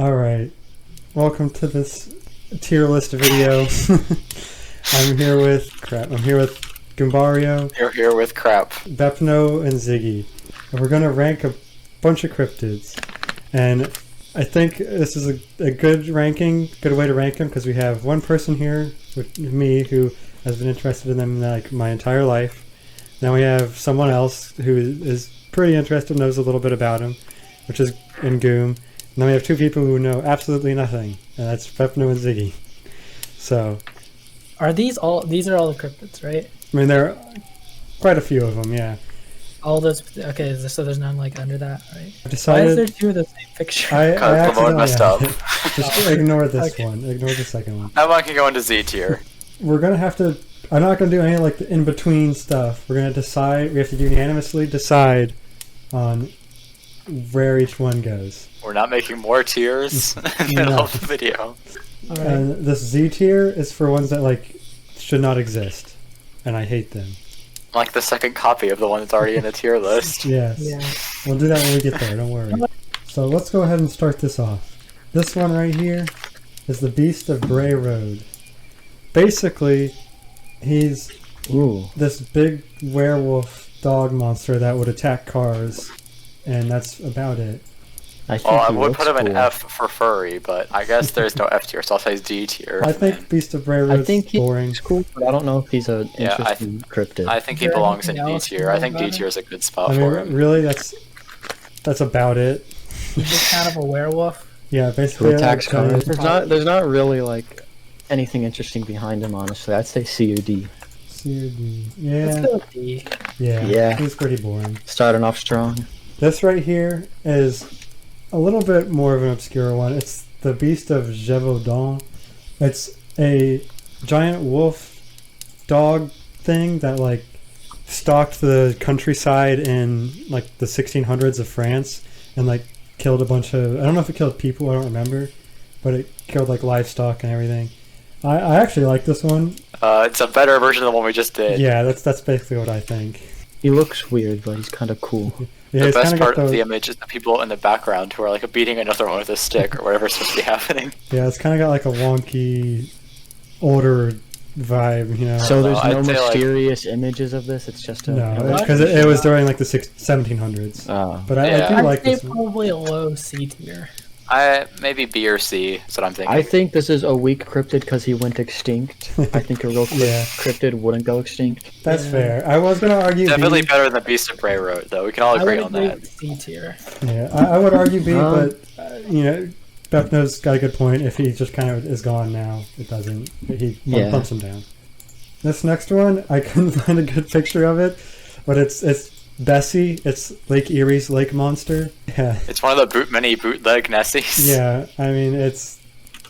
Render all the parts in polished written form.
Alright, welcome to this tier list video. I'm here with Gumbario. You're here with Crap. Bepno, and Ziggy. And we're going to rank a bunch of cryptids. And I think this is a good way to rank them, because we have one person here, with me, who has been interested in them like my entire life. Now we have someone else who is pretty interested, knows a little bit about him, which is in Goom. And then we have two people who know absolutely nothing, and that's Bepno and Ziggy. So, these are all the cryptids, right? I mean, there are quite a few of them, yeah. All those. Okay, so there's none like under that, right? Decided, why is there two of the same picture? I Deloitte messed up. Just ignore this one. Ignore the second one. That one can go into Z tier. We're gonna have to. I'm not gonna do any like the in between stuff. We're gonna decide. We have to unanimously decide on where each one goes. We're not making more tiers in the middle of the video. All right. And this Z tier is for ones that like should not exist, and I hate them. Like the second copy of the one that's already in the tier list. Yes. Yeah. We'll do that when we get there. Don't worry. So let's go ahead and start this off. This one right here is the Beast of Bray Road. Basically, he's this big werewolf dog monster that would attack cars, and that's about it. I would put him in F for furry, but I guess there's no F tier, so I'll say D tier. I think Beast of Bray Road is boring. He's cool, but I don't know if he's an interesting cryptid. I think he belongs in D tier. I think D tier is a good spot I mean, for him. really, that's about it. He's just kind of a werewolf. Yeah, basically. Who attacks cars. There's not really like anything interesting behind him, honestly. I'd say C or D. C or D. Let's Yeah. go with D. Yeah. He's pretty boring. Starting off strong. This right here is a little bit more of an obscure one. It's the Beast of Gévaudan. It's a giant wolf dog thing that like stalked the countryside in like the 1600s of France and like killed a bunch of, I don't know if it killed people, I don't remember, but it killed like livestock and everything. I actually like this one. It's a better version of the one we just did. Yeah, that's basically what I think. He looks weird, but he's kind of cool. Yeah, The best part of the image is the people in the background who are like beating another one with a stick or whatever's supposed to be happening. Yeah, it's kind of got like a wonky, older vibe, you know. So there's no mysterious images of this. It's just a no, because it was during like the 1700s. Oh. But I do like this one. Probably a low C tier. Maybe B or C is what I'm thinking. I think this is a weak cryptid because he went extinct. I think a real cryptid wouldn't go extinct. That's fair. I was going to argue Definitely B. better than Beast of Bray Road, though. We can all agree on that. C tier. Yeah, I would argue B, but, you know, Bepno's got a good point. If he just kind of is gone now, it doesn't. He bumps him down. This next one, I couldn't find a good picture of it, but it's Bessie. It's Lake Erie's lake monster. Yeah. It's one of the many bootleg Nessies. Yeah, I mean, it's...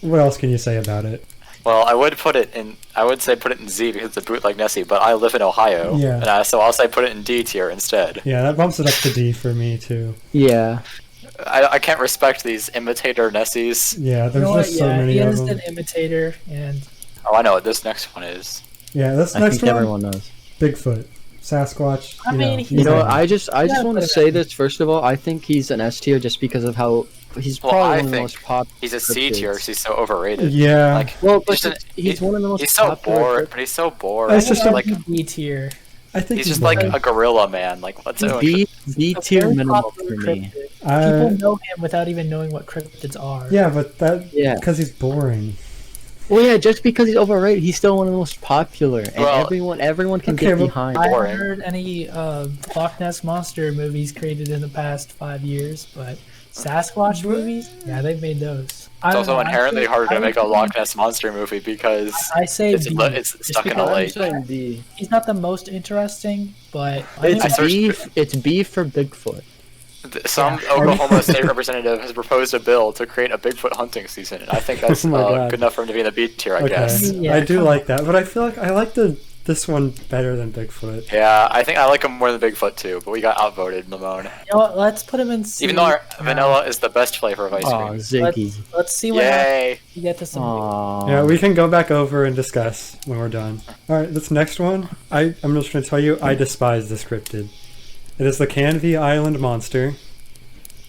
What else can you say about it? Well, I would put it in Z because it's a bootleg Nessie, but I live in Ohio. Yeah. And so I'll say put it in D tier instead. Yeah, that bumps it up to D for me, too. Yeah. I can't respect these imitator Nessies. Yeah, there's just so many of them. He is an imitator, and... Oh, I know what this next one is. Yeah, this I next think one, everyone knows. Bigfoot, Sasquatch. You know, I just want to say this first of all. I think he's an S tier just because of how he's probably one of the most popular. He's a C tier because he's so overrated. Yeah. Like, well, but he's one of the most. He's so popular bored, but he's so bored. It's just like B tier. I think he's just like a gorilla man. Like what's B tier minimum for me. People know him without even knowing what cryptids are. Yeah, but because he's boring. Well, yeah, just because he's overrated, he's still one of the most popular, and everyone can get behind. I haven't heard any Loch Ness Monster movies created in the past 5 years, but Sasquatch movies, yeah, they've made those. It's also inherently harder to make a Loch Ness Monster movie because it's stuck in a lake. He's not the most interesting, but it's B for Bigfoot. Some Oklahoma state representative has proposed a bill to create a Bigfoot hunting season. I think that's good enough for him to be in the B tier, I guess. Yeah, I do like that, but I feel like I like this one better than Bigfoot. Yeah, I think I like him more than Bigfoot too, but we got outvoted, Lamone. You know what, let's put him in C. Even though our vanilla is the best flavor of ice cream. Oh, Ziggy. Let's see what happens. You get to some. Yeah, we can go back over and discuss when we're done. Alright, this next one, I'm just going to tell you, I despise this cryptid. It is the Canvey Island Monster.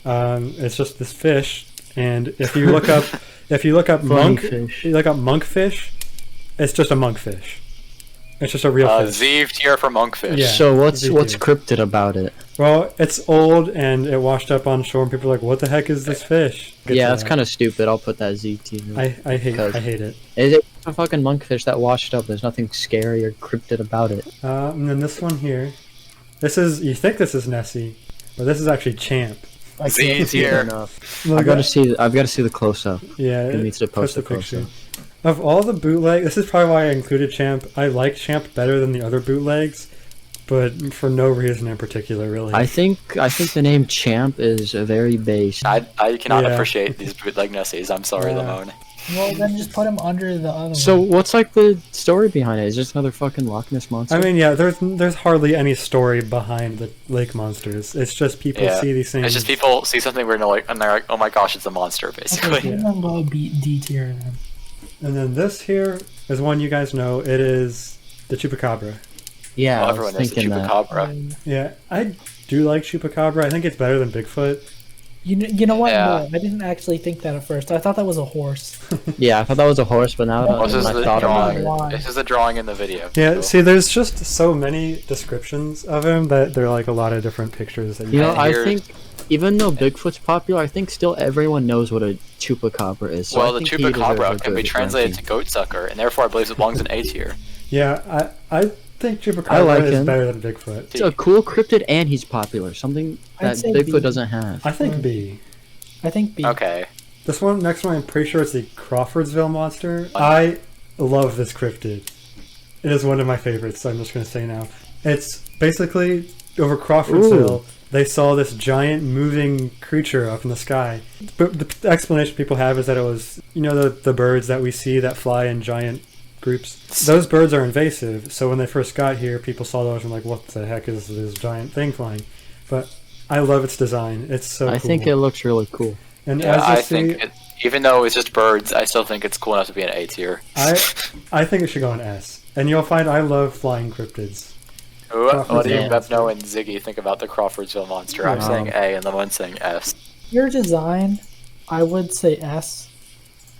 It's just this fish And if you look up monkfish, it's just a monkfish. It's just a real fish. Z tier for monkfish. Yeah. So what's cryptid about it? Well, it's old and it washed up on shore, and people are like, "What the heck is this fish?" Yeah, that's kind of stupid. I'll put that Z tier. I hate it. It's a fucking monkfish that washed up. There's nothing scary or cryptid about it. And then this one here, you think this is Nessie, but this is actually Champ. Z tier. I've got to see the close up. Yeah, it needs to post the picture. close up. Of all the bootleg, this is probably why I included Champ. I like Champ better than the other bootlegs, but for no reason in particular, really. I think the name Champ is very base. I cannot appreciate these bootleg Nessies. I'm sorry, Lamone. Well, then just put him under the other one. So what's like the story behind it? Is it just another fucking Loch Ness monster? I mean, yeah, there's hardly any story behind the lake monsters. It's just people see these things. It's just people see something weird and they're like, oh my gosh, it's a monster, basically. Okay, I'm gonna beat D tier then. And then this here is one you guys know. It is the Chupacabra. Yeah, everyone knows the Chupacabra. Yeah, I do like Chupacabra. I think it's better than Bigfoot. You know what? No, I didn't actually think that at first. I thought that was a horse. Yeah, I thought that was a horse, but now this is a drawing in the video. Yeah, see, there's just so many descriptions of him that there are like a lot of different pictures that you I think even though Bigfoot's popular, I think still everyone knows what a Chupacabra is. So well, the Chupacabra can be translated to goatsucker, and therefore I believe it belongs in A tier. Yeah, I think Chupacabra is better than Bigfoot. It's a cool cryptid, and he's popular. Something that Bigfoot doesn't have. I think B. Okay. This next one, I'm pretty sure it's the Crawfordsville Monster. I love this cryptid. It is one of my favorites, so I'm just going to say now. It's basically, over Crawfordsville, they saw this giant moving creature up in the sky. But the explanation people have is that it was, the birds that we see that fly in giant groups. Those birds are invasive, so when they first got here, people saw those and were like, what the heck is this giant thing flying? But I love its design. It's so cool. I think it looks really cool. And even though it's just birds, I still think it's cool enough to be an A tier. I think it should go in S. And you'll find I love flying cryptids. What do you, Bepno and Ziggy, think about the Crawfordsville Monster? I'm saying A, and the one's saying S. Your design, I would say S.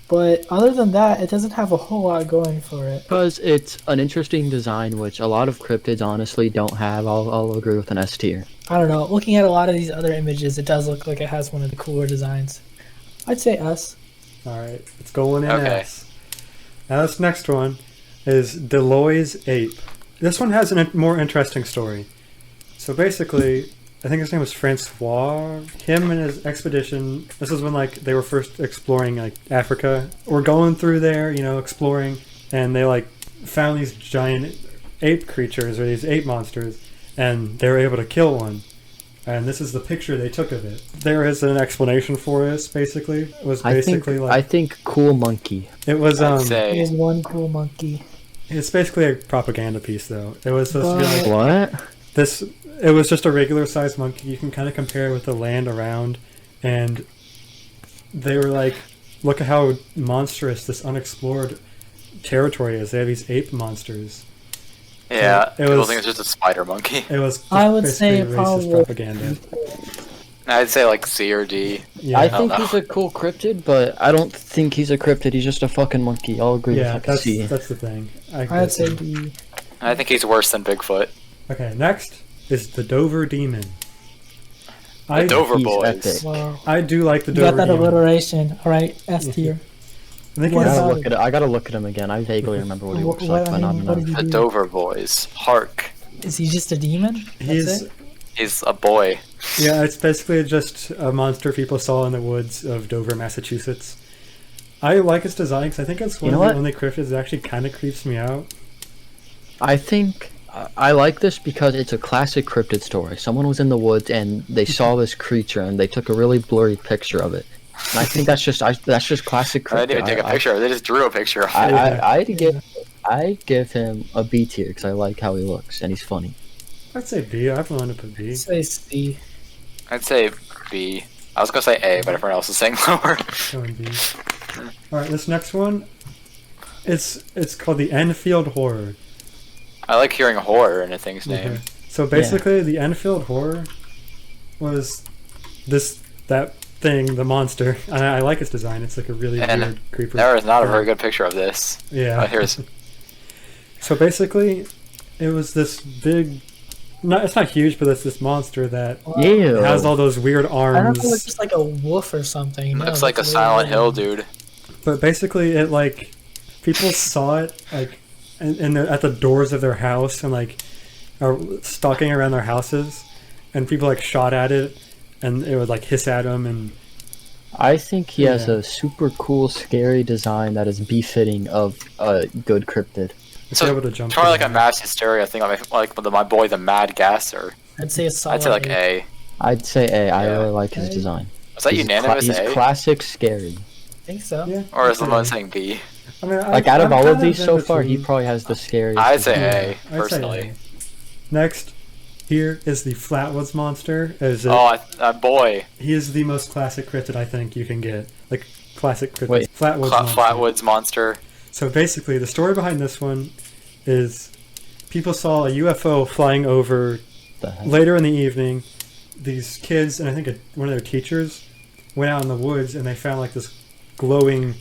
But other than that, it doesn't have a whole lot going for it. Because it's an interesting design, which a lot of cryptids honestly don't have. I'll agree with an S tier. I don't know. Looking at a lot of these other images, it does look like it has one of the cooler designs. I'd say S. Alright, it's going in S. Now this next one is Deloitte's Ape. This one has a more interesting story. So basically, I think his name was Francois. Him and his expedition, this is when they were first exploring Africa. We're going through there, exploring, and they found these giant ape creatures or these ape monsters, and they were able to kill one. And this is the picture they took of it. There is an explanation for this. Basically, it was basically I think cool monkey. It was There's one cool monkey. It's basically a propaganda piece, though. It was supposed to be what? It was just a regular sized monkey. You can kind of compare it with the land around, and they were like, "Look at how monstrous this unexplored territory is. They have these ape monsters." Yeah, people think it's just a spider monkey. It was. I would say racist propaganda. I'd say C or D. Yeah. I think he's a cool cryptid, but I don't think he's a cryptid. He's just a fucking monkey. I'll agree with C. That's the thing. I'd say D. I think he's worse than Bigfoot. Okay, next is the Dover Demon. The Dover Boys. Wow. I do like the Dover You got that Demon. alliteration. Alright, S tier. I gotta look at him again. I vaguely remember what he looks like, but not enough. The Dover Boys. Hark. Is he just a demon? He's a boy. Yeah, it's basically just a monster people saw in the woods of Dover, Massachusetts. I like its design because I think it's one of the only cryptids that actually kind of creeps me out. I think I like this because it's a classic cryptid story. Someone was in the woods and they saw this creature and they took a really blurry picture of it. And I think that's just classic cryptid. I didn't even take a picture. They just drew a picture of it. I give him a B tier because I like how he looks and he's funny. I'd say B. I'd want to put B. I'd say C. I'd say B. I was gonna say A, but everyone else is saying lower. Going B. Alright, this next one, it's called the Enfield Horror. I like hearing horror in a thing's name. So basically, the Enfield Horror was that thing, the monster. I like its design. It's like a really weird creeper. There is not a very good picture of this. Yeah. Here's. So basically, it was this big. It's not huge, but it's this monster that has all those weird arms. I don't know, it's just like a wolf or something. Looks like a Silent Hill dude. But basically, it like people saw it like at the doors of their house and like are stalking around their houses, and people like shot at it, and it would like hiss at them. And I think he has a super cool, scary design that is befitting of a good cryptid. So able to jump probably like a mass hysteria thing, like my boy the Mad Gasser. I'd say a solid. I'd say like A. I'd say A. I really like his design. Was that unanimous? He's A? classic scary. I think so. Yeah, Or is someone saying B? I mean, Like out of all of these so far, he probably has the scariest. I'd say design. A, personally. Next, here is the Flatwoods Monster. Boy. He is the most classic cryptid I think you can get. Like, classic cryptid. Wait. Flatwoods Monster. So basically, the story behind this one is people saw a UFO flying over later in the evening. These kids, and I think one of their teachers, went out in the woods and they found like this glowing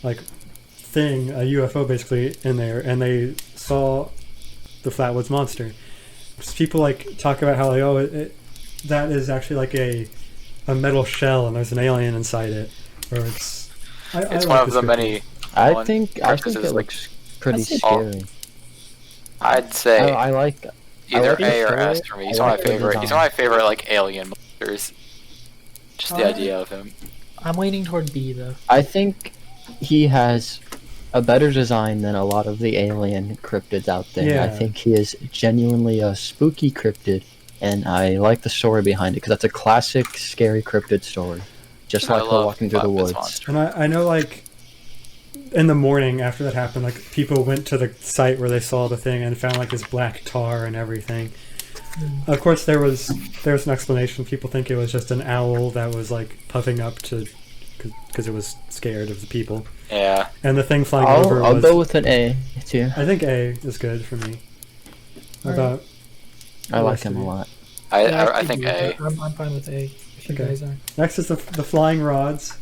like thing, a UFO basically, in there, and they saw the Flatwoods Monster. People like talk about how like that is actually like a metal shell and there's an alien inside it, or it's It's one of the many. I think it looks pretty scary. I'd say I like either A or S for me. He's one of my favorite. He's one of my favorite like alien monsters. Just the idea of him. I'm leaning toward B though. I think he has a better design than a lot of the alien cryptids out there. Yeah. I think he is genuinely a spooky cryptid, and I like the story behind it because that's a classic scary cryptid story. Just like we're walking through the woods. Monster. And I know like in the morning after that happened, like people went to the site where they saw the thing and found like this black tar and everything. Of course, there was an explanation. People think it was just an owl that was like puffing up because it was scared of the people. Yeah. And the thing flying over was... I'll go with an A too. I think A is good for me. About I like him a lot. I think A. I'm fine with A. If you guys are. Next is the flying rods.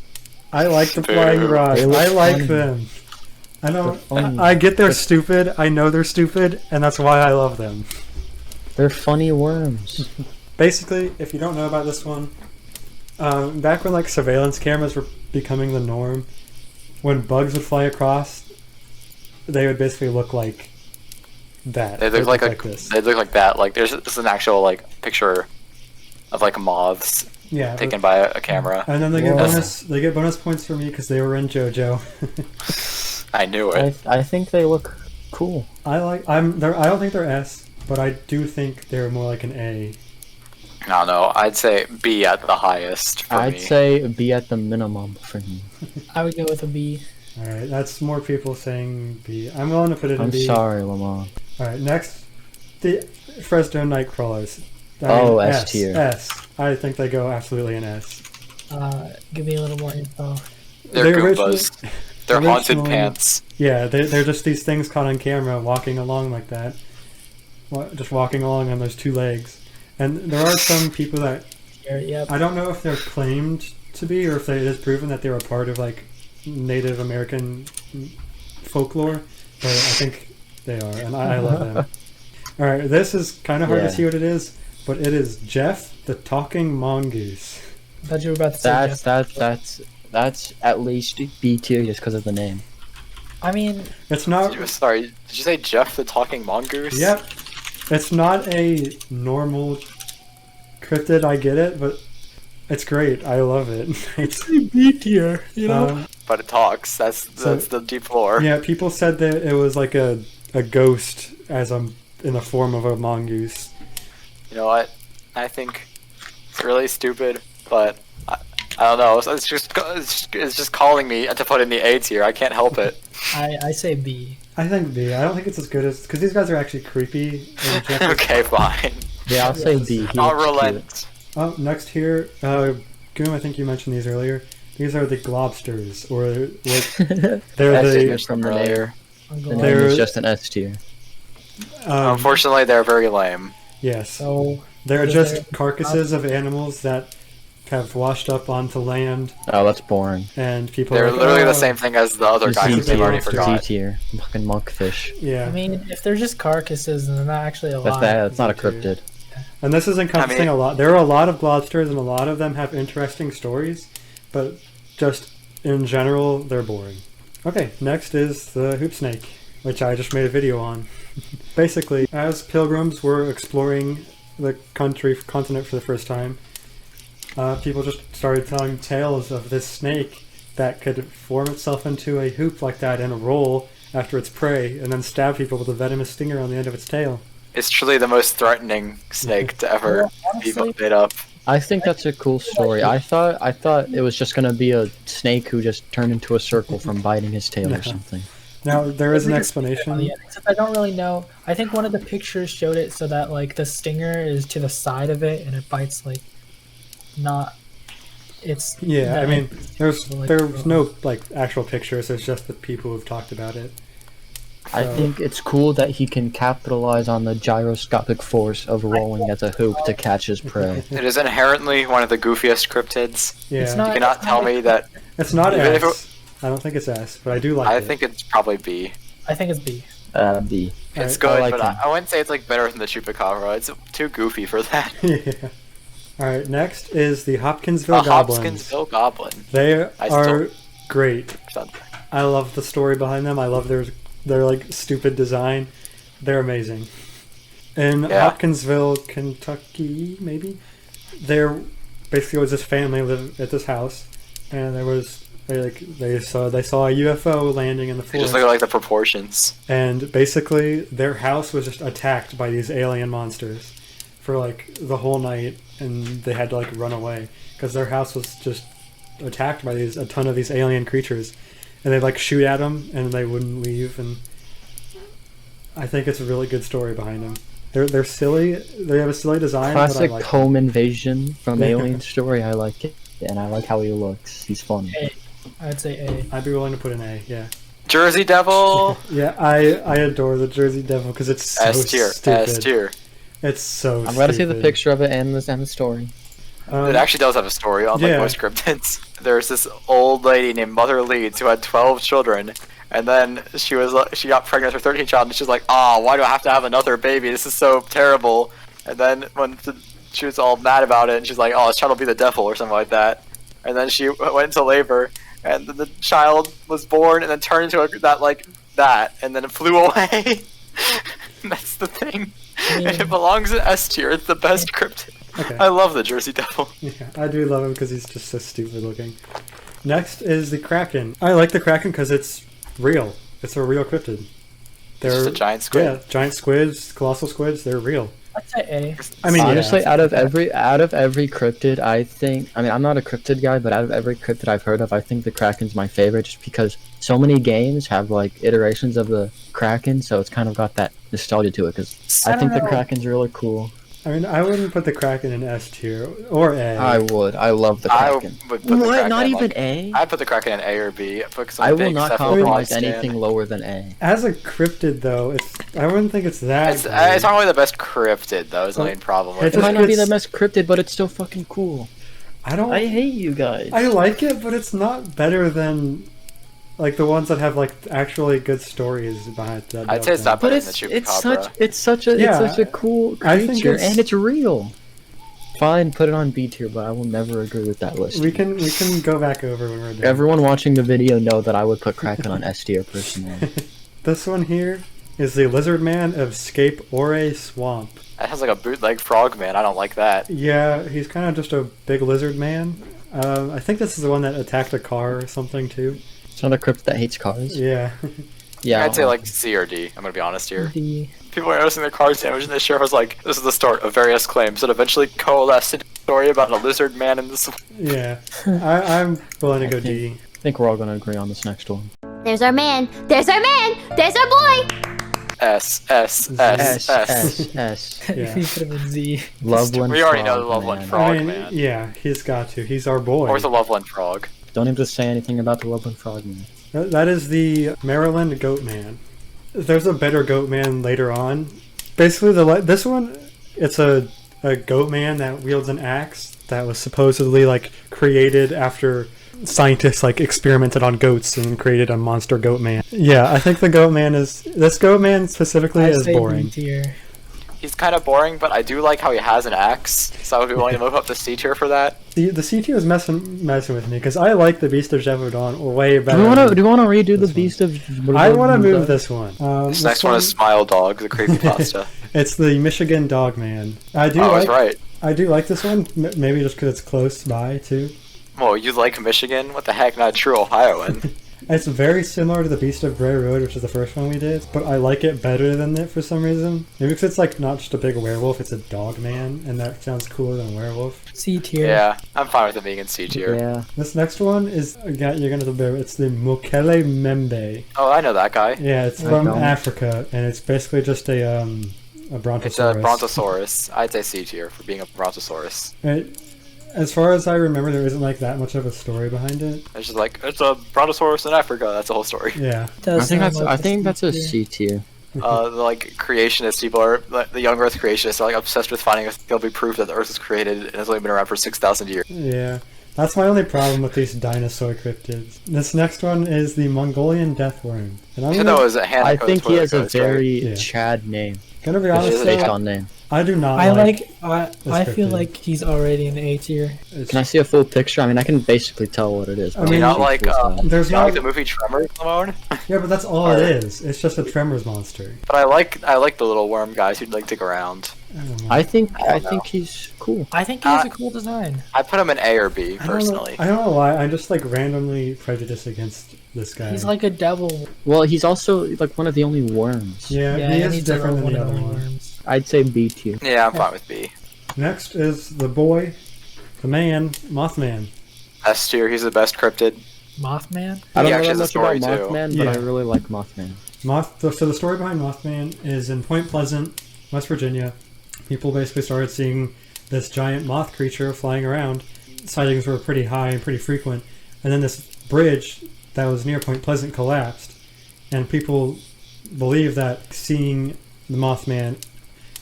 I like the flying rods. I like them. I know. I get they're stupid. I know they're stupid, and that's why I love them. They're funny worms. Basically, if you don't know about this one, back when like surveillance cameras were becoming the norm, when bugs would fly across, they would basically look like that. They look like this. They look like that. Like there's an actual like picture of like moths. Yeah, taken by a camera. And then they get bonus points for me because they were in JoJo. I knew it. I think they look cool. I don't think they're S, but I do think they're more like an A. No, I'd say B at the highest for me. I'd say B at the minimum for me. I would go with a B. Alright, that's more people saying B. I'm willing to put it in B. I'm sorry, Lamont. Alright, next, the Fresno Nightcrawlers. S tier. S. I think they go absolutely an S. Give me a little more info. They're Goombas. They're haunted pants. Yeah, they're just these things caught on camera walking along like that. Just walking along on those two legs. And there are some people that... Yep. I don't know if they're claimed to be or if it is proven that they were part of like Native American folklore. But I think they are, and I love them. Alright, this is kind of hard to see what it is, but it is Jeff the Talking Mongoose. I thought you were about to say That's at least B tier just because of the name. I mean... It's not... Sorry, did you say Jeff the Talking Mongoose? Yep. It's not a normal cryptid, I get it, but it's great. I love it. It's B tier, you know? But it talks. That's the deep lore. Yeah, people said that it was like a ghost in the form of a mongoose. You know what? I think it's really stupid, but I don't know. It's just calling me to put in the A tier. I can't help it. I say B. I think B. I don't think it's as good as... Because these guys are actually creepy. Okay, fine. Yeah, I'll say B. I'll relent. Oh, next here, Goom, I think you mentioned these earlier. These are the globsters, or like, they're from the layer. The name They're is just an S tier. Unfortunately, they're very lame. Yes. So they're just carcasses of animals that have washed up onto land, Oh, that's boring. and people They're are like, literally "Oh." the same thing. And people They're are like, literally "Oh." the same thing as the other The guys that they've already monster. forgot. Z tier. Fucking monkfish. Yeah. I mean, if they're just carcasses and they're not actually That's alive. That's not a Z tier. cryptid. And this is encompassing a lot. There are a lot of lobsters, and a lot of them have interesting stories, but just in general, they're boring. Okay, next is the hoop snake, which I just made a video on. Basically, as pilgrims were exploring the continent for the first time, people just started telling tales of this snake that could form itself into a hoop like that and roll after its prey, and then stab people with a venomous stinger on the end of its tail. It's truly the most threatening snake to ever Well, be honestly- made up. I think that's a cool story. I thought it was just gonna be a snake who just turned into a circle from biting his tail No. or something. Now, there is an On explanation. the end, except I don't really know. I think one of the pictures showed it so that like the stinger is to the side of it and it bites like not. It's Yeah, I mean, there's Like, no like actual pictures. There's just the people who've talked about it. I So- think it's cool that he can capitalize on the gyroscopic force of rolling as a hoop to catch his prey. It is inherently one of the goofiest cryptids. Yeah, It's not- You cannot tell me that. it's not Even if S. I don't think it's S, but I do like I it. think it's probably B. I think it's B. B. It's I good, like but him. I wouldn't say it's like better than the Chupacabra. It's too goofy for that. Yeah. All right, next is the The Hopkinsville Goblins. Hopkinsville Goblin. They I are great. Something. I love the story behind them. I love their like stupid design. They're amazing. In Yeah. Hopkinsville, Kentucky, maybe there basically was this family lived at this house, and they saw a UFO landing in the They forest, just look at like the proportions. and basically their house was just attacked by these alien monsters for like the whole night, and they had to like run away because their house was just attacked by a ton of these alien creatures, and they like shoot at them and they wouldn't leave. And I think it's a really good story behind them. They're silly. They have a silly design. Classic but I like home invasion from Yeah. Alien Story. I like it, and I like how he looks. He's funny. I'd say A. them. I'd be willing to put an A. Yeah, Jersey Devil. yeah. I adore the Jersey Devil because it's so S tier. stupid. S tier. It's so. I'm glad to see the stupid. picture of it and the story. It actually does have a story, unlike yeah. most cryptids. There's this old lady named Mother Leeds who had 12 children, and then she got pregnant with her 13th child, and she's like, "Ah, why do I have to have another baby? This is so terrible." And then she was all mad about it, and she's like, "Oh, this child will be the devil," or something like that. And then she went into labor, and the child was born, and then turned into that, and then it flew away. That's the thing. And it belongs in S tier. It's the best cryptid. Okay. I love the Jersey Devil. Yeah, I do love him because he's just so stupid looking. Next is the Kraken. I like the Kraken because it's real. It's a real cryptid. It's just a giant squid. Yeah, giant squids, colossal squids. They're real. I'd say A. I mean, Honestly, yeah. out of every cryptid, I'm not a cryptid guy, but out of every cryptid I've heard of, I think the Kraken's my favorite, just because so many games have like iterations of the Kraken, so it's kind of got that nostalgia to it. Because I think the Kraken's really cool. I mean, I wouldn't put the Kraken in S tier or A. I would. I love the I Kraken. would put the What? Kraken Not in, even like, A? I'd put the Kraken in A or B. Because I'm I a will big not cephalopod compromise stan. anything lower than A. As a cryptid, though, I wouldn't think it's that. It's good. not really the best cryptid, though. Is the main problem with It's It it. just might not be gets- the best cryptid, but it's still fucking cool. I don't. I hate you guys. I like it, but it's not better than like the ones that have like actually good stories behind that. I'd say it's not But better than the it's Chupacabra. such a cool I think creature, it's- and it's real. Fine, put it on B tier, but I will never agree with that list. We can go back over when we're done. Everyone watching the video know that I would put Kraken on S tier personally. This one here is the Lizard Man of Scape Ore Swamp. That sounds like a bootleg frogman. I don't like that. Yeah, he's kind of just a big lizard man. I think this is the one that attacked a car or something too. It's not a cryptid that hates cars. Yeah. Yeah, I'd say like C or D. I'm gonna be honest here. D. People were noticing their cars damaged, and the sheriff was like, "This is the start of various claims that eventually coalesced into a story about a lizard man in the swamp." Yeah. I'm willing to go D. I think we're all gonna agree on this next one. There's our man. There's our man. There's our boy. S S S S S. S S. Yeah. He could have been Z. Loveland. We already know the Frog, Loveland man. Frog. I mean, man. yeah, he's got to. He's our boy. Or the Loveland Frog. Don't even say anything about the Loveland Frog, man. That is the Maryland Goat Man. There's a better Goat Man later on. Basically, this one, it's a a goat man that wields an axe that was supposedly like created after scientists like experimented on goats and created a monster goat man. Yeah, I think the goat man this goat man specifically is boring. B-tier. He's kind of boring, but I do like how he has an axe, so I would be willing to move up to C tier for that. The C tier is messing with me because I like the Beast of Gévaudan way better. Do you want to redo the Beast of? I want to move this one. This next one is Smile Dog, the creepypasta. It's the Michigan Dog Man. That's right. I do like this one, maybe just because it's close by too. Well, you like Michigan? What the heck? Not a true Ohioan. It's very similar to the Beast of Bray Road, which is the first one we did, but I like it better than it for some reason. Maybe because it's like not just a big werewolf, it's a dog man, and that sounds cooler than a werewolf. C tier. Yeah, I'm fine with it being in C tier. Yeah. This next one is, again, you're gonna bear, it's the Mokele Membe. Oh, I know that guy. Yeah, it's from Africa, and it's basically just a brontosaurus. It's a brontosaurus. I'd say C tier for being a brontosaurus. As far as I remember, there isn't like that much of a story behind it. It's just like, it's a brontosaurus in Africa. That's the whole story. Yeah. I think that's a C tier. The like creationist people are like, the young Earth creationists are like obsessed with finding there'll be proof that the Earth was created and has only been around for 6,000 years. Yeah. That's my only problem with these dinosaur cryptids. This next one is the Mongolian deathworm. And I think he has a very Chad name. Gonna be honest, based on name. I do not. I feel like he's already in A tier. Can I see a full picture? I mean, I can basically tell what it is. I mean, not like there's not like the movie Tremors, Simone. Yeah, but that's all it is. It's just a Tremors monster. But I like the little worm guys who'd like dig around. I think he's cool. I think he has a cool design. I put him in A or B personally. I don't know why. I'm just like randomly prejudiced against this guy. He's like a devil. Well, he's also like one of the only worms. Yeah, he is different than the other ones. I'd say B tier. Yeah, I'm fine with B. Next is the boy, the man, Mothman. S tier. He's the best cryptid. Mothman? I don't He know actually that has a much story about too. Mothman, but I really like Mothman. So the story behind Mothman is in Point Pleasant, West Virginia. People basically started seeing this giant moth creature flying around. Sightings were pretty high and pretty frequent. And then this bridge that was near Point Pleasant collapsed. And people believe that seeing the Mothman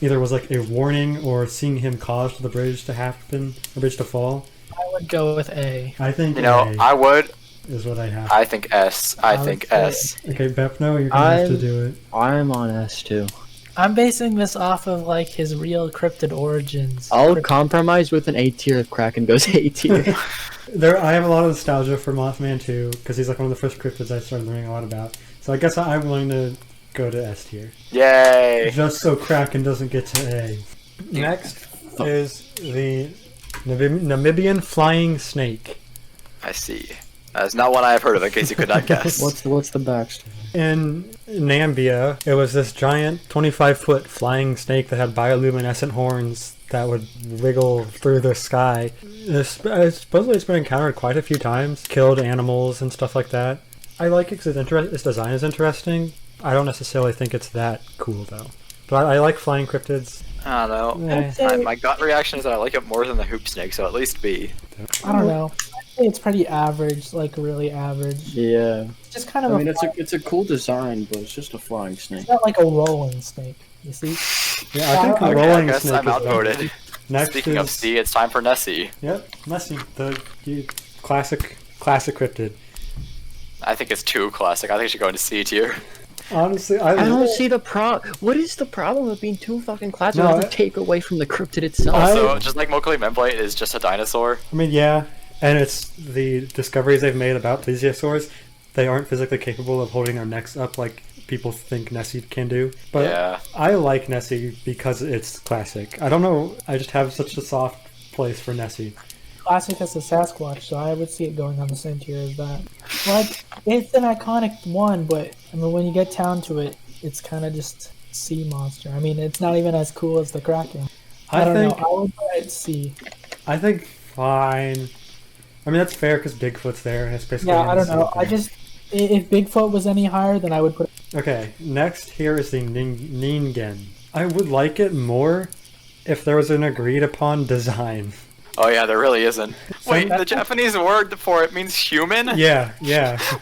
either was like a warning or seeing him cause the bridge to happen, the bridge to fall. I would go with A. I think I would. Is what I have. I think S. I think S. Okay, Bepno, you're gonna have to do it. I'm on S too. I'm basing this off of like his real cryptid origins. I'll compromise with an A tier if Kraken goes A tier. I have a lot of nostalgia for Mothman too, because he's like one of the first cryptids I started learning a lot about. So I guess I'm willing to go to S tier. Yay! Just so Kraken doesn't get to A. Next is the Namibian flying snake. I see. That's not one I have heard of, in case you could not guess. What's the backstory? In Namibia, it was this giant 25-foot flying snake that had bioluminescent horns that would wiggle through the sky. Supposedly it's been encountered quite a few times, killed animals and stuff like that. I like it because its design is interesting. I don't necessarily think it's that cool though. But I like flying cryptids. I don't know. My gut reaction is that I like it more than the hoop snake, so at least B. I don't know. I think it's pretty average, like really average. Yeah. It's just kind of. I mean, it's a cool design, but it's just a flying snake. It's not like a rolling snake. You see? Yeah, I think a rolling snake I'm is outvoted. better. Next Speaking of C, it's time for Nessie. Yep, Nessie, the classic cryptid. I think it's too classic. I think it should go into C tier. Honestly, I don't see the problem. What is the problem with being too fucking classic? It doesn't take away from the cryptid itself. Also, just like Mokele Memblade is just a dinosaur. I mean, yeah, and it's the discoveries they've made about plesiosaurs. They aren't physically capable of holding their necks up like people think Nessie can do. But yeah. I like Nessie because it's classic. I don't know, I just have such a soft place for Nessie. Classic as a Sasquatch, so I would see it going on the same tier as that. Like, it's an iconic one, but I mean, when you get down to it, it's kind of just sea monster. I mean, it's not even as cool as the Kraken. I don't know. I would put it C. I think fine. I mean, that's fair because Bigfoot's there. And it's basically I don't know. If Bigfoot was any higher, then I would put. Okay, next here is the Ningen. I would like it more if there was an agreed upon design. Oh yeah, there really isn't. Wait, the Japanese word for it means human? Yeah.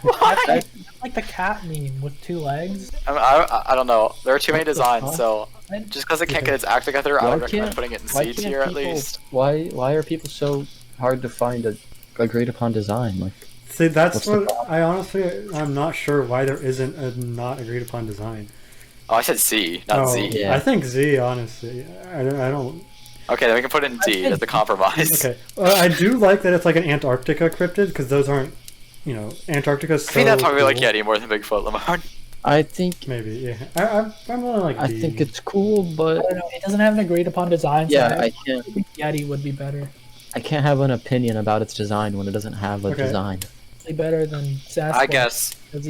What? Like the cat meme with 2 legs. I don't know. There are too many designs, so Just because it can't get its act together, I Why would recommend can't- putting it in why C can't tier at people- least. Why are people so hard to find a agreed upon design? Like, See, that's What's the what I'm not sure why there isn't a not agreed upon design. Oh, I said C, not Z. Yeah. I think Z, honestly. I don't. Okay, then we can put it in D as the compromise. Okay, I do like that it's like an Antarctica cryptid because those aren't, Antarctica's so I think that's probably like cool. Yeti more than Bigfoot, Lamar. I think Maybe, yeah. I'm really like I D. think it's cool, but I don't know. It doesn't have an agreed upon design. So yeah, I think Yeti would be better. I can't have an opinion about its design when it doesn't have a Okay. design. It's better than Sasquatch.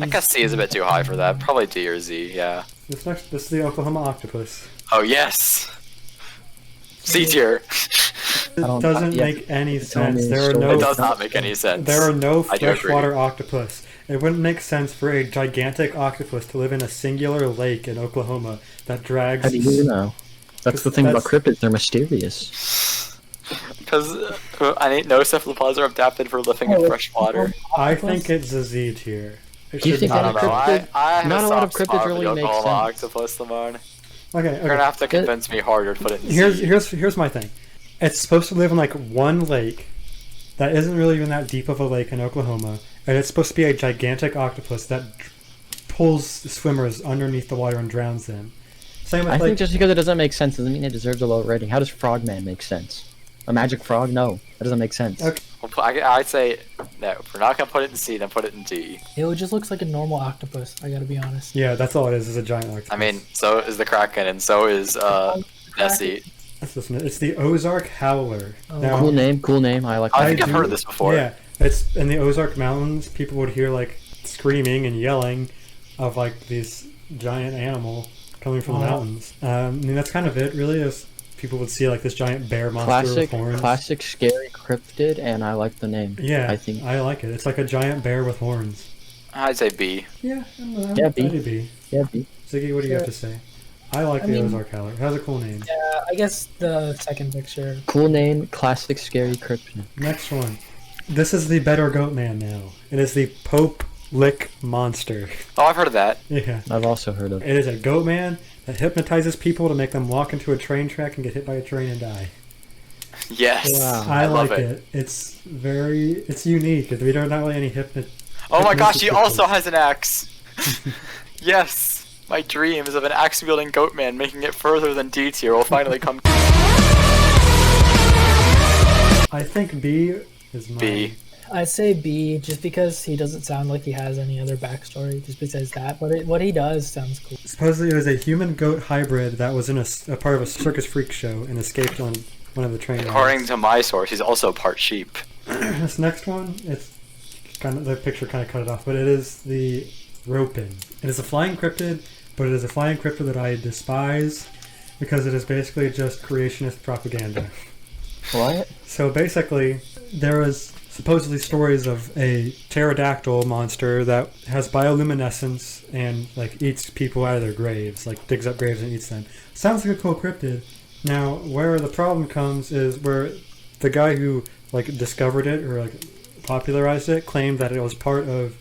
I guess C is a bit too high for that. Probably D or Z, yeah. This is the Oklahoma octopus. Oh, yes! C tier. It don't- doesn't yeah. make any It's only sense. There are so- no It does not make any sense. There are no I do agree. freshwater octopus. It wouldn't make sense for a gigantic octopus to live in a singular lake in Oklahoma that drags. How do you know? That's the thing about cryptids; they're mysterious. Because I ain't no cephalopods are adapted for living in fresh water. I think it's a Z tier. It Do you should think be I that don't a know. cryptid- I have not a lot of soft cryptids spot for really the make Oklahoma sense. octopus, Lamar. Okay, You're gonna have to convince me harder to put it in Z. Here's my thing. It's supposed to live in like one lake that isn't really even that deep of a lake in Oklahoma, and it's supposed to be a gigantic octopus that pulls swimmers underneath the water and drowns them. Same with I like think just because it doesn't make sense doesn't mean it deserves a low rating. How does Frogman make sense? A magic frog? No, that doesn't make sense. Okay. I'd say no. If we're not gonna put it in C, then put it in D. It just looks like a normal octopus. I gotta be honest. yeah, that's all it is a giant octopus. I mean, so is the Kraken, and so is Nessie. That's just, it's the Ozark Howler. Oh. Now, Cool name. I like. I that. think I've do- heard of this before. Yeah, it's in the Ozark Mountains. People would hear like screaming and yelling of like this giant animal coming from the Wow. mountains. I mean, that's kind of it, really. Is people would see like this giant bear monster with horns. Classic scary cryptid, and I like the name. Yeah, I think. I like it. It's like a giant bear with horns. I'd say B. Yeah, Yeah, B. that'd be. Yeah, B. Ziggy, what do you have to say? I like I the mean- Ozark Howler. It has a cool name. I guess the second picture. Cool name, classic scary cryptid. Next one. This is the better goat man now. It is the Pope Lick Monster. Oh, I've heard of that. Yeah. I've also heard of. It is a goat man that hypnotizes people to make them walk into a train track and get hit by a train and die. Yes. Wow. I love like it. It's unique. We don't have really any Oh my gosh, he hypnosis also rituals. has an axe. Yes. My dreams of an axe wielding goat man making it further than D tier will finally come. I think B is mine. B. I'd say B, just because he doesn't sound like he has any other backstory. Just besides that, but what he does sounds cool. Supposedly it was a human-goat hybrid that was in a part of a circus freak show and escaped on one of the train According rides. to my source, he's also part sheep. This next one, it's kind of the picture kind of cut it off, but it is the Ropin. It is a flying cryptid, but it is a flying cryptid that I despise because it is basically just creationist propaganda. What? So basically, there was supposedly stories of a pterodactyl monster that has bioluminescence and like eats people out of their graves, like digs up graves and eats them. Sounds like a cool cryptid. Now, where the problem comes is where the guy who like discovered it or like popularized it claimed that it was part of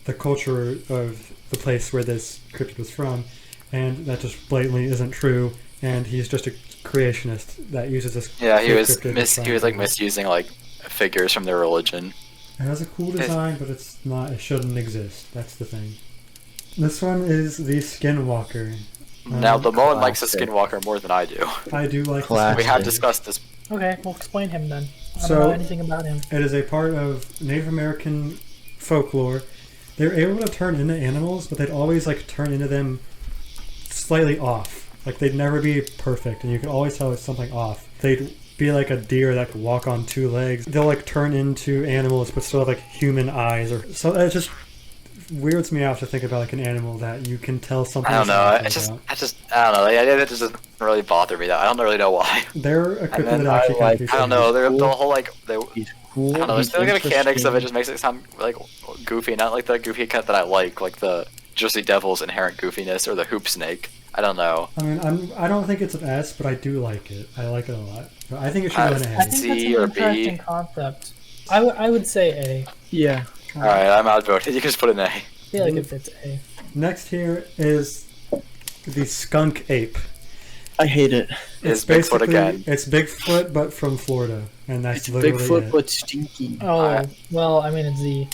the culture of the place where this cryptid was from, and that just blatantly isn't true. And he's just a creationist that uses this. Yeah, he fake was cryptid to he was like try and- misusing like figures from their religion. It has a cool design, but it's not. It shouldn't exist. That's the thing. This one is the Skinwalker. Now, the Moen likes the classic. Skinwalker more than I do. I do like. Classic. We The have Skinwalker. discussed this. Okay, well explain him then. I So- don't know anything about him. It is a part of Native American folklore. They're able to turn into animals, but they'd always like turn into them slightly off. Like they'd never be perfect, and you could always tell there's something off. They'd be like a deer that could walk on two legs. They'll like turn into animals, but still have like human eyes. Or so it just weirds me out to think about like an animal that you can tell something. I don't know. about. I don't know. The idea that just doesn't really bother me. I don't really know why. They're a cryptid then that I actually kind of I don't know. They're Cool. the whole like they. He's cool. I don't know. He's Just the mechanics of it interesting. just makes it sound like goofy, not like the goofy cat that I like the Jersey Devil's inherent goofiness or the hoop snake. I don't know. I mean, I don't think it's an S, but I do like it. I like it a lot. But I think it should go in I A. think C that's an or B? interesting concept. I would say A. Yeah. All right, I'm outvoted. You can just put an A. I feel like it fits A. Next here is the Skunk Ape. I hate it. Is Bigfoot again. It's Bigfoot, but from Florida, and that's It's literally Bigfoot, it. but stinky. Oh, well, I mean, it's Z.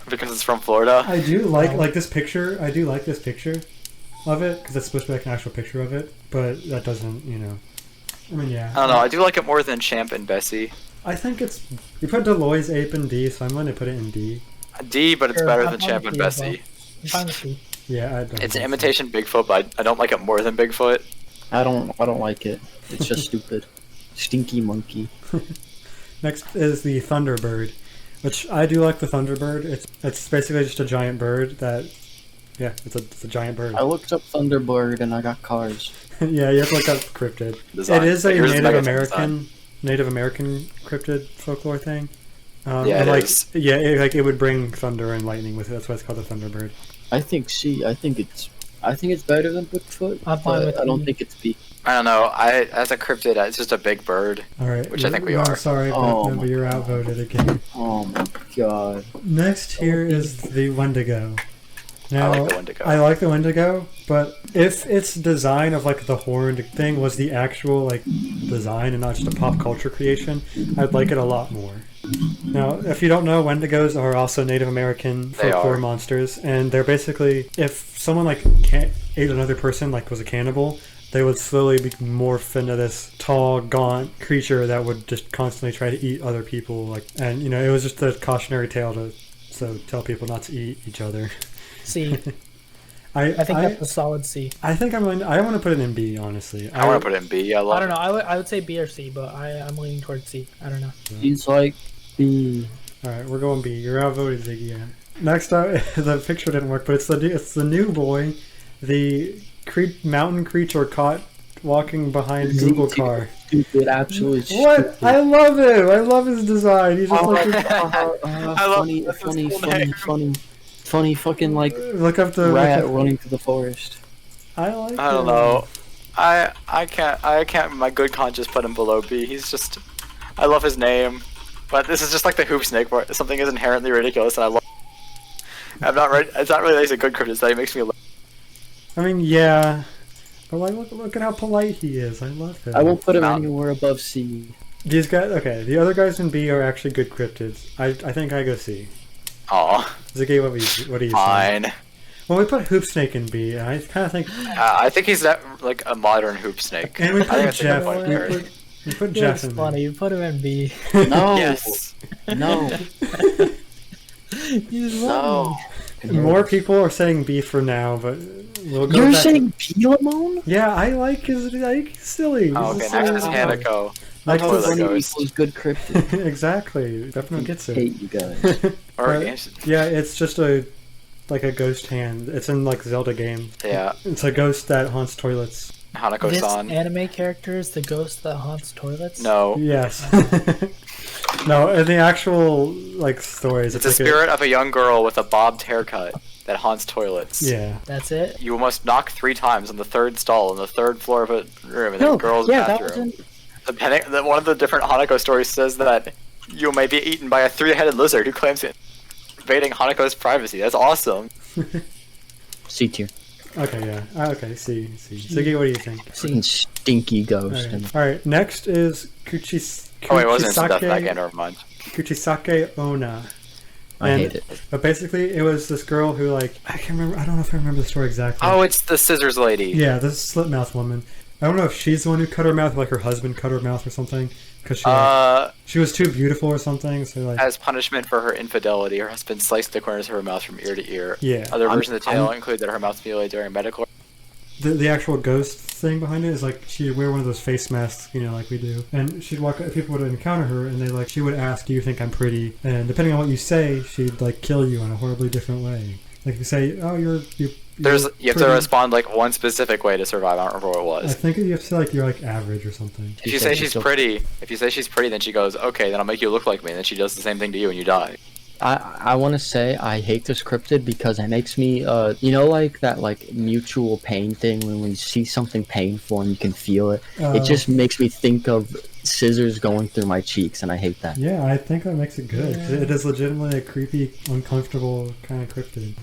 Because it's from Florida. I do like this picture. I do like this picture of it because it's supposed to be like an actual picture of it, but that doesn't, I mean, yeah. I don't know. I do like it more than Champ and Bessie. I think it's you put Deloitte's ape in D, so I'm going to put it in D. D, but it's Sure, better I'm than fine Champ with and D as well. Bessie. I'm fine with C. Yeah, I don't. It's an think imitation Bigfoot, but I don't like it more than Bigfoot. I don't like it. It's just stupid. Stinky monkey. so. Next is the Thunderbird, which I do like the Thunderbird. It's basically just a giant bird that, yeah, it's a giant bird. I looked up Thunderbird and I got cars. Yeah, you have to look up cryptid. Design. It is a Here's the Native American cryptid folklore thing. Yeah, and it like is. yeah, it would bring thunder and lightning with it. That's why it's called the Thunderbird. I think C. I think it's better than Bigfoot, I'm fine but with I don't E. think it's B. I don't know. As a cryptid, it's just a big bird. All right, Which I think we I'm are. sorry, Oh but my you're outvoted again. Oh my god. Next here is the Wendigo. Now, I like the Wendigo. I like the Wendigo, but if its design of like the horned thing was the actual like design and not just a pop culture creation, I'd like it a lot more. Now, if you don't know, Wendigos are also Native American They folklore are. monsters, and they're basically if someone like ate another person, like was a cannibal, they would slowly be morph into this tall, gaunt creature that would just constantly try to eat other people. Like, and it was just a cautionary tale to tell people not to eat each other. C. I think that's a solid C. I think I want to put it in B, honestly. I want to put it in B. I love I don't know. I would say B or C, but I'm leaning towards C. I don't know. He's like B. All right, we're going B. You're outvoted, Ziggy. Yeah. Next up, the picture didn't work, but it's the new boy, the mountain creature caught walking behind Google car. Stupid, absolutely stupid. What? I love him. I love his design. He's just like I love funny fucking like look up the rat running through the forest. I like. I don't him. know. I can't in my good conscience put him below B. He's just, I love his name, but this is just like the hoop snake where something is inherently ridiculous and I love. I'm not ready. It's not really like a good cryptid. That makes me. I mean, yeah, but like look at how polite he is. I love him. I won't put him Mount- anywhere above C. These guys, okay. The other guys in B are actually good cryptids. I think I go C. Aw, Ziggy, what do you say? fine. Well, we put Hoop Snake in B, and I kind of think, I think he's that like a modern hoop snake. and we I think put that's a good Jeff. point, We Barry. put Jeff That's in funny. You put him in B. No. Yes. No. You just No. there. More people are saying B for now, but we'll go You're back. saying B, Lamone? Yeah, I like his. He's silly. Oh, He's okay, a next silly is guy. Hanako. Like Toilet his- Funny Ghost. equals good cryptid. exactly. Definitely gets it. Hate you guys. Or Yeah, it's just like a ghost hand. It's in like Zelda games. yeah, It's a ghost that haunts toilets. This Hanako-san. anime character is the ghost that haunts toilets? No. Yes. No, in the actual like stories, It's a like spirit of a young girl with a bobbed haircut that haunts toilets. Yeah. That's it? You must knock 3 times on the 3rd stall on the 3rd floor of a room in the No, girl's yeah, that bathroom. was in... One of the different Hanako stories says that you may be eaten by a 3-headed lizard who claims it invading Hanako's privacy. That's awesome. C tier. Okay, yeah. Okay, see. Ziggy, what do you think? Seeing stinky ghost. All right. Next is Oh, it wasn't Death Back Kuchisake, never mind. Kuchisake Onna. I And- hate it. But basically, it was this girl who I can't remember. I don't know if I remember the story exactly. Oh, it's the scissors lady. Yeah, this slit mouth woman. I don't know if she's the one who cut her mouth, or like her husband cut her mouth or something, because she was too beautiful or something. So like, As punishment for her infidelity, her husband sliced the corners of her mouth from ear to ear. yeah, Other versions of the tale include that her mouth was mutilated during medical. the actual ghost thing behind it is like she'd wear one of those face masks, like we do, and she'd walk. People would encounter her, and she would ask, "Do you think I'm pretty?" And depending on what you say, she'd kill you in a horribly different way. Like if you say, "Oh, you have to pretty. Respond one specific way to survive. I don't remember what it I was. think you have to say you're average or something. If you say she's pretty, then she goes, okay, then I'll make you look like me, and then she does the same thing to you and you die. I want to say I hate this cryptid because it makes me, like that mutual pain thing when you see something painful and you can feel it. It just makes me think of scissors going through my cheeks, and I hate that. Yeah, I think that makes it good. Yeah. It is legitimately a creepy, uncomfortable kind of cryptid.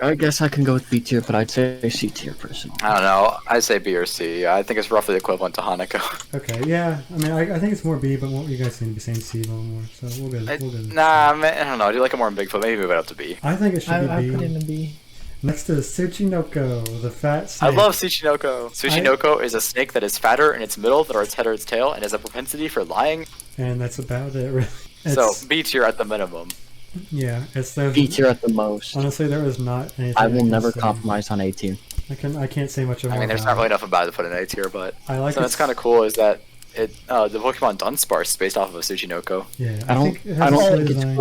I guess I can go with B tier, but I'd say C tier personally. I don't know. I'd say B or C. I think it's roughly equivalent to Hanako. Okay, yeah. I mean, I think it's more B, but you guys seem to be saying C a little more, so we'll go. Nah, I don't know. I do like it more in Bigfoot. Maybe move it up to B. I think it should I be put B. it in B. Next is Tsuchinoko, the fat snake. I love Tsuchinoko. Tsuchinoko is a snake that is fatter in its middle than its head or its tail, and has a propensity for lying. And that's about it, really. So B tier at the minimum. Yeah, it's those. B tier at the most. Honestly, there is not anything. I will can never say. compromise on A tier. I can't say much about. I mean, there's not really enough about it to put in A tier, but I like so that's kind of cool. Is that it? The Pokemon Dunsparce is based off of a Tsuchinoko. Yeah, I don't- think it I has don't a think it's design.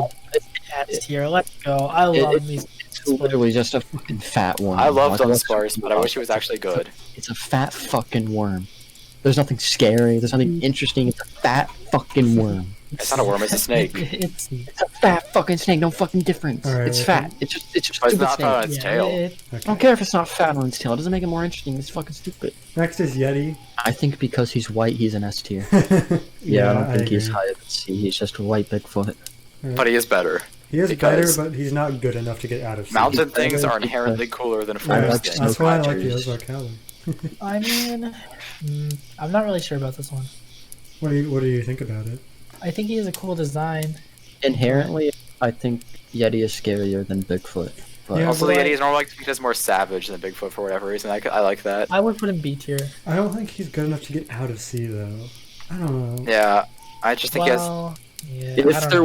S tier. Let's go. I love these. It's literally just a fucking fat worm. I love Like, Dunsparce, but I wish it was actually good. It's a fat fucking worm. There's nothing scary. There's nothing interesting. It's a fat fucking worm. It's not a worm. It's a snake. It's It's a fat fucking snake. No fucking difference. Alright, It's okay. fat. It's just But it's stupid not snake. on its tail. it, I don't care if it's not fat on its tail. It doesn't make it more interesting. It's fucking stupid. Next is Yeti. I think because he's white, he's an S tier. yeah, I don't think he's agree. higher than C. He's just a white Bigfoot. But he is better. He is because- better, but he's not good enough to get out of. Mountain sea. things are inherently cooler than Yeah, forest like things. that's why I like the creatures. Ozark Howler. I mean, I'm not really sure about this one. What do you think about it? I think he has a cool design. Inherently, I think Yeti is scarier than Bigfoot. But Yeah, Also, the but- Yeti is more like just more savage than Bigfoot for whatever reason. I like that. I would put him B tier. I don't think he's good enough to get out of sea though. I don't know. Yeah, I just think he has. Well, yeah. I if don't there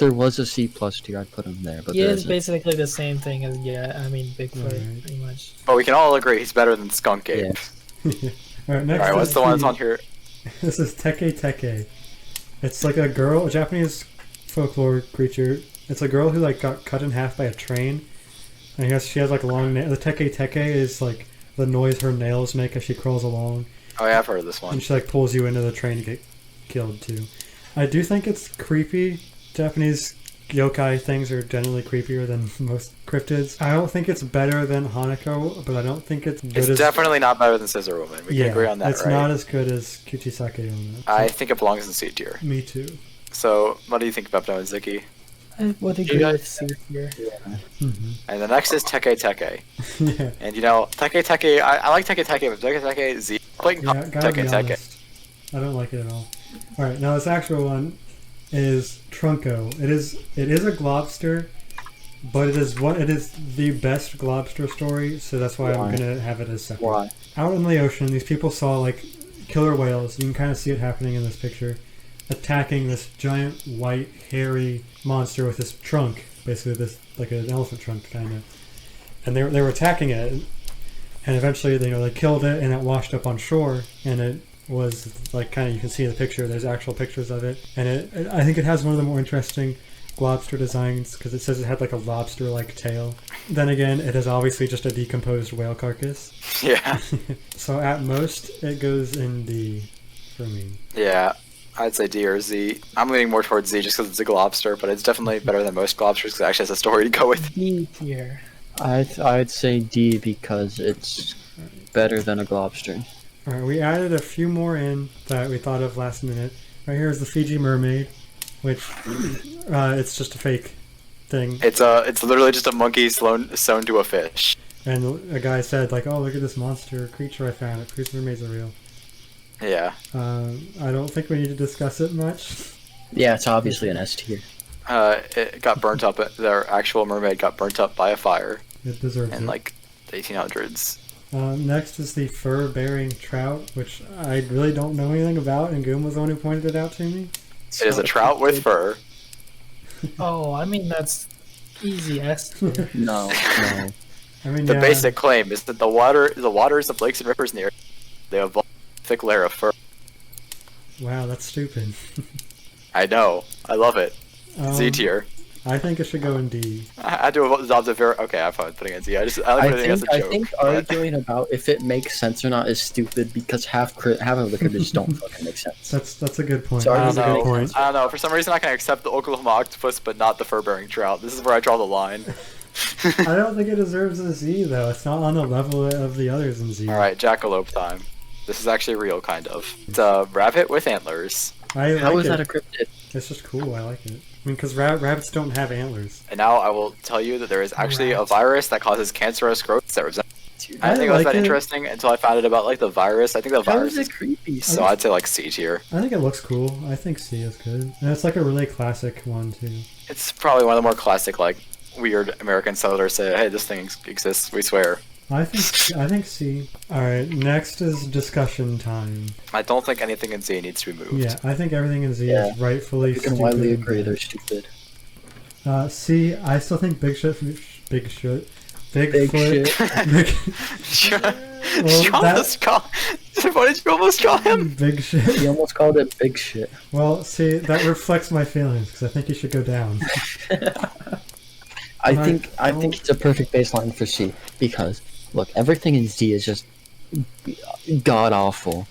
know. was a C plus tier, I'd put him there. But He there is isn't. basically the same thing as Bigfoot, Alright. pretty much. But we can all agree he's better than Skunk Ape. Yeah. All right, next. Alright, what's is the ones on here? This is Teke Teke. It's like a girl, a Japanese folklore creature. It's a girl who like got cut in half by a train. And she has like long nails. The Teke Teke is like the noise her nails make as she crawls along. Oh yeah, I've heard of this one. And she like pulls you into the train to get killed too. I do think it's creepy. Japanese yokai things are generally creepier than most cryptids. I don't think it's better than Hanako, but I don't think it's good It's as... definitely not better than Scissor Woman. We can agree on that, it's right? not as good as Kuchisake on that. I think it belongs in C tier. Me too. So, what do you think about Pepto and Ziki? I would agree guys- with C tier. Mm-hmm. And the next is Teke Teke. Yeah. And you know, Teke Teke, I like Teke Teke, but Teke Teke Z. Like Yeah, gotta be Teke Teke. honest. I don't like it at all. Alright, now this actual one is Trunko. It is a globster, but it is the best globster story, so that's why Why? I'm gonna have it as separate. Why? Out in the ocean, these people saw like killer whales. You can kind of see it happening in this picture, attacking this giant white hairy monster with this trunk, basically this like an elephant trunk kind of. And they were attacking it, and eventually they killed it, and it washed up on shore, and it was like kind of, you can see in the picture. There's actual pictures of it, and I think it has one of the more interesting lobster designs because it says it had like a lobster-like tail. Then again, it is obviously just a decomposed whale carcass. Yeah. So at most, it goes in D for me. Yeah. I'd say D or Z. I'm leaning more towards Z just because it's a globster, but it's definitely better than most globsters because it actually has a story to go with. B tier. I'd say D because it's better than a globster. All right, we added a few more in that we thought of last minute. Right here is the Fiji Mermaid, which it's just a fake thing. It's literally just a monkey sewn to a fish. And a guy said like, "Oh, look at this monster creature I found. It proves mermaids are real." Yeah. I don't think we need to discuss it much. Yeah, it's obviously an S tier. It got burnt up. Their actual mermaid got burnt up by a fire It deserves in it. like the 1800s. Next is the fur-bearing trout, which I really don't know anything about, and Goom was the one who pointed it out to me. It is a trout with fur. Oh, I mean that's easy S tier. No. I mean, The yeah, basic claim is that the waters of lakes and rivers near they have a thick layer of fur. Wow, that's stupid. I know. I love it. Z tier. I think it should go in D. I do adopt a very okay. I'm fine putting it in Z. I like putting it as a I joke. think but- arguing about if it makes sense or not is stupid because half of the critters don't fucking make sense. That's a good point. Sorry, I That's don't a know. good point. I don't know. For some reason, I can accept the Oklahoma octopus, but not the fur-bearing trout. This is where I draw the line. I don't think it deserves a Z though. It's not on the level of the others in Z. All right, jackalope time. This is actually real, kind of. It's a rabbit with antlers. I How like is it. that a cryptid? It's just cool. I like it. I mean, because rabbits don't have antlers. And now I will tell you that there is actually a virus that causes cancerous growths that resemble I didn't think it was like that interesting until I found out about like the virus. I think the How virus is is it creepy? so I'd say like C tier. I think it looks cool. I think C is good. And it's like a really classic one, too. It's probably one of the more classic like weird American settlers say, "Hey, this thing exists. We swear." I think C. Alright, next is discussion time. I don't think anything in Z needs to be moved. Yeah, I think everything in Z Yeah. is rightfully You can stupid. widely agree they're stupid. C, I still think Bigfoot. Big shit. You almost call. What did you almost call him? Big shit. You almost called it big shit. Well, see, that reflects my feelings because I think you should go down. I think it's a perfect baseline for C because look, everything in Z is just god awful,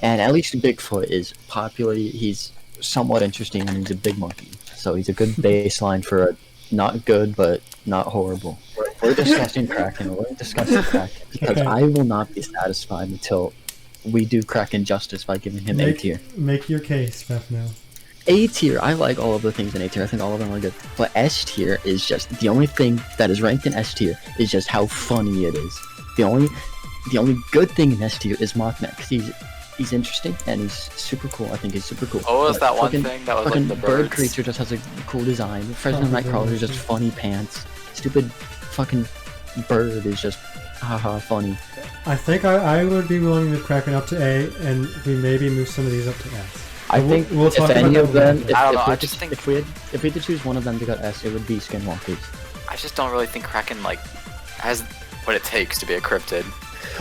and at least Bigfoot is popular. He's somewhat interesting, and he's a big monkey, so he's a good baseline for a not good but not horrible. We're discussing Kraken. We're discussing Kraken because Okay. I will not be satisfied until we do Kraken justice by giving him A tier. Make your case, Bethno. A tier, I like all of the things in A tier. I think all of them are good. But S tier is just the only thing that is ranked in S tier is just how funny it is. The only good thing in S tier is Mothman because he's interesting and he's super cool. I think he's super cool. What was But that one fucking- thing that was Fucking like the bird birds? creature just has a cool design. Fresno Nightcrawler is just funny pants. Stupid fucking bird is just haha funny. I think I would be willing to move Kraken up to A, and we maybe move some of these up to S. I We'll- think we'll talk if about any that of them, later. if, I don't know, if, we I had just to, think- if we had to choose one of them to go to S, it would be Skinwalkers. I just don't really think Kraken like has what it takes to be a cryptid.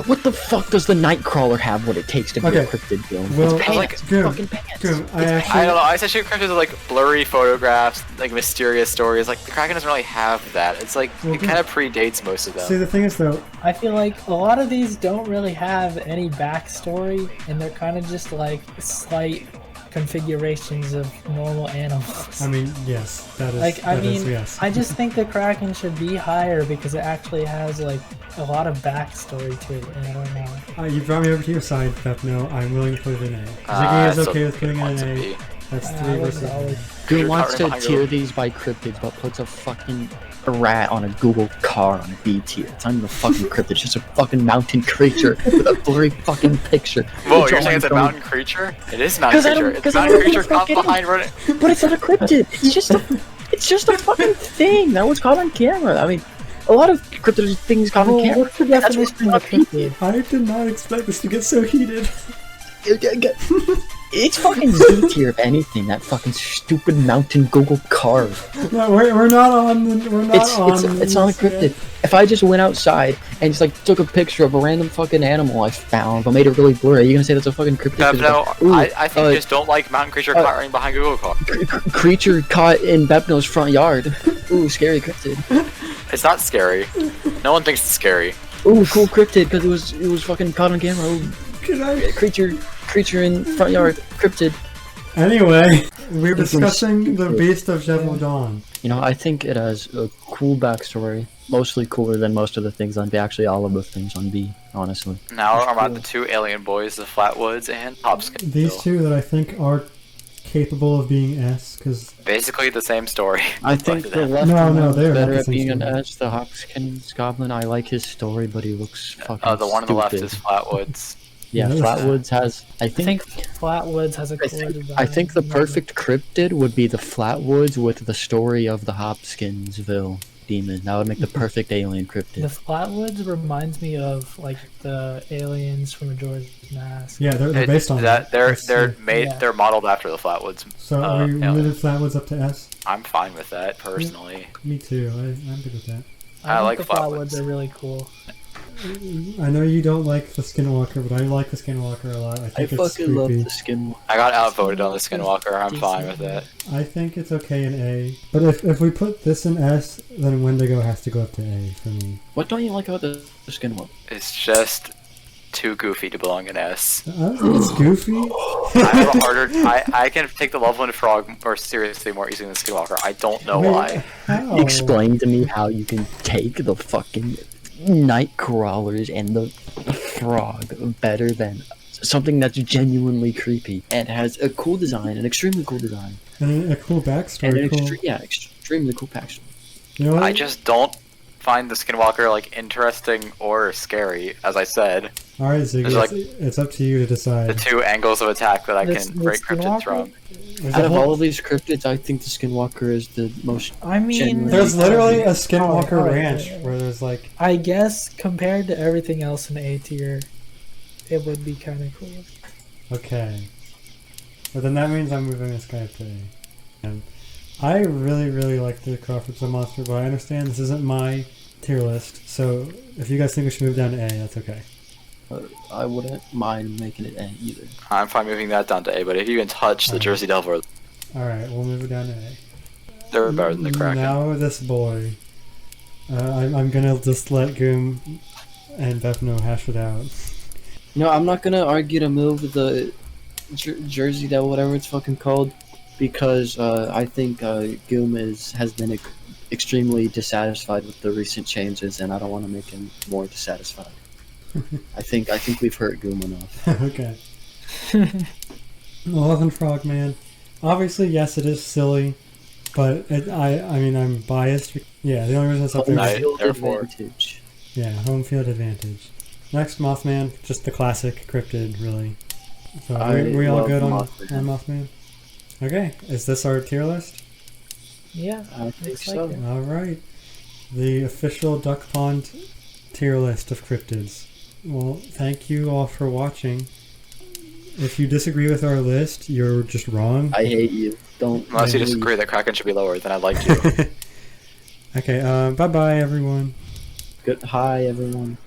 What the fuck does the Nightcrawler have what it takes to be Okay. a cryptid film? Well, it's pants, like, Goom, fucking pants. Goom, I I actually, don't know. I associate cryptids with like blurry photographs, like mysterious stories. Like the Kraken doesn't really have that. It's like Well, it kind of predates most of them. see, the thing is though, I feel like a lot of these don't really have any backstory, and they're kind of just like slight configurations of normal animals. I mean, yes, that is, Like, I that is mean, yes. I just think the Kraken should be higher because it actually has like a lot of backstory to it, and I don't know. You brought me over to your side, Bethno. I'm willing to put it in A. Ziggy I is still okay with think it putting it wants in to A. be. That's I 3 wouldn't versus always- 1. Who wants to Behind tier you. these by cryptids but puts a fucking rat on a Google car on B tier? It's not even a fucking cryptid, it's just a fucking mountain creature with a blurry fucking picture. Whoa, The you're saying it's a drawing's mountain creature? It is a mountain 'Cause I don't- creature. It's 'cause a I mountain don't know creature what caught the fuck behind running. only- But it's not a cryptid. It's just a fucking thing that was caught on camera. I mean, a lot of cryptid things caught on Well, camera. what's the That's definition what of a cryptid? I did not expect this to get so heated. It's fucking Z tier if anything. That fucking stupid mountain Google car. No, we're not on. We're not It's not a cryptid. If I just went outside and just like took a picture of a random fucking animal I found, but made it really blurry, are you gonna say that's a fucking cryptid? No, Ooh, I think you just don't like mountain creature caught running behind Google car. creature caught in Bepno's front yard. Ooh, scary cryptid. It's not scary. No one thinks it's scary. Ooh, cool cryptid because it was fucking caught on camera. Ooh, Can I? creature in front yard, cryptid. Anyway, we're discussing the Beast of Dawn. You know, I think it has a cool backstory, mostly cooler than most of the things on B. Actually, all of the things on B, honestly. Now we're about the two alien boys, the Flatwoods and Hopkinsville. These two that I think are capable of being S, because Basically the same story. I think the left No, one no, is they're better not at the same being an story. S. The Hopkins Goblin, I like his story, but he looks fucking The one on the left stupid. is Flatwoods. Yeah, Yeah, Flatwoods has... I I think think Flatwoods has a cooler design. I think the perfect cryptid would be the Flatwoods with the story of the Hopkinsville demon. That would make the perfect alien The cryptid. Flatwoods reminds me of like the aliens from Majora's Mask. yeah, they're based on that. They're That's- made Yeah. they're modeled after the Flatwoods. So we alien. moved Flatwoods up to S. I'm fine with that personally. Me too. I'm good with that. I think like the Flatwoods. Flatwoods are really cool. I know you don't like the Skinwalker, but I like the Skinwalker a lot. I I think it's fucking love creepy. the skin. I got outvoted on the Skinwalker. I'm fine with that. I think it's okay in A. But if we put this in S, then Wendigo has to go up to A for me. What don't you like about the skinwalker? It's just too goofy to belong in S. I don't think it's goofy. I have a harder. I can take the Loveland Frog more seriously more easily than Skinwalker. I don't know why. How? Explain to me how you can take the fucking night crawlers and the frog better than something that's genuinely creepy and has a cool design, an extremely cool design, And a cool and backstory. an Cool. extremely cool backstory. You know what? I just don't find the Skinwalker like interesting or scary, as I said. All right, Ziggy, There's, like, it's up to you to decide. The two angles of attack that I This- can break this cryptids Skinwalker? from. There's, Out a of whole- all of these cryptids, I think the Skinwalker is the most. I mean, Genuinely- there's literally a Skinwalker Alright, ranch alright. where there's like, I guess compared to everything else in A tier, it would be kind of cool. okay. But then that means I'm moving this guy to A. And I really, really like the Crawfordsville Monster, but I understand this isn't my tier list. So if you guys think we should move down to A, that's okay. I wouldn't mind making it A either. I'm fine moving that down to A, but if you can touch the Alright. Jersey Devil, Alright, we'll move it down to A. they're better than the Kraken. Now this boy. I'm gonna just let Goom and Bepno hash it out. No, I'm not gonna argue to move the Jersey Devil, whatever it's fucking called, because I think Goom has been extremely dissatisfied with the recent changes, and I don't want to make him more dissatisfied. I think we've hurt Goom enough. Okay. Northern Frogman. Obviously, yes, it is silly, but I mean, I'm biased. Yeah, the only reason it's up there Nice. is, Field therefore- advantage. yeah, home field advantage. Next, Mothman, just the classic cryptid, really. So I we all love good on Mothman. Mothman? Okay, is this our tier list? Yeah, I think looks like so. it. All right, the official Duck Pond tier list of cryptids. Well, thank you all for watching. If you disagree with our list, you're just wrong. I hate you. Don't. Unless you leave. disagree that Kraken should be lower, then I'd like to. Okay, bye bye everyone. Good. Hi, everyone.